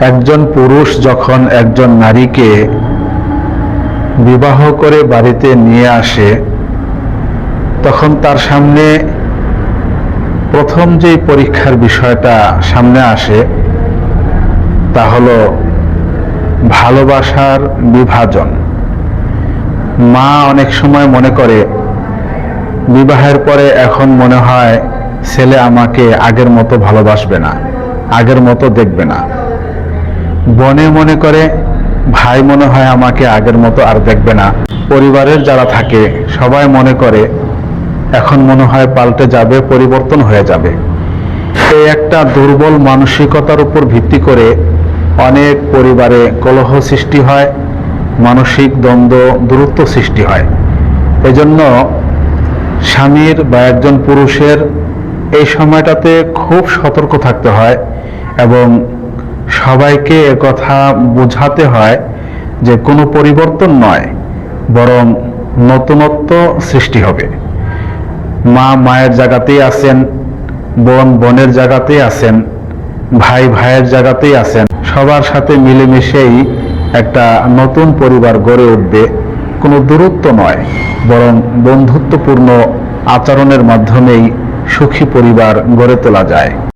একজন পুরুষ যখন একজন নারীকে বিবাহ করে বাড়িতে নিয়ে আসে, তখন তার সামনে প্রথম যেই পরীক্ষার বিষয়টা সামনে আসে তা হলো ভালোবাসার বিভাজন। মা অনেক সময় মনে করে বিবাহের পরে এখন মনে হয় ছেলে আমাকে আগের মতো ভালোবাসবে না, আগের মতো দেখবে না। বোনে মনে করে ভাই মনে হয় আমাকে আগের মতো আর দেখবে না। পরিবারের যারা থাকে সবাই মনে করে এখন মনে হয় পাল্টে যাবে, পরিবর্তন হয়ে যাবে। এই একটা দুর্বল মানসিকতার উপর ভিত্তি করে অনেক পরিবারে কলহ সৃষ্টি হয়, মানসিক দ্বন্দ্ব, দূরত্ব সৃষ্টি হয়। এজন্য স্বামীর বা একজন পুরুষের এই সময়টাতে খুব সতর্ক থাকতে হয় এবং সবাইকে একথা বোঝাতে হয় যে কোনো পরিবর্তন নয়, বরং নতুনত্ব সৃষ্টি হবে। মা মায়ের জায়গাতেই আছেন, বোন বোনের জায়গাতেই আছেন, ভাই ভাইয়ের জায়গাতেই আছেন। সবার সাথে মিলেমিশেই একটা নতুন পরিবার গড়ে উঠবে। কোনো দূরত্ব নয়, বরং বন্ধুত্বপূর্ণ আচরণের মাধ্যমেই সুখী পরিবার গড়ে তোলা যায়।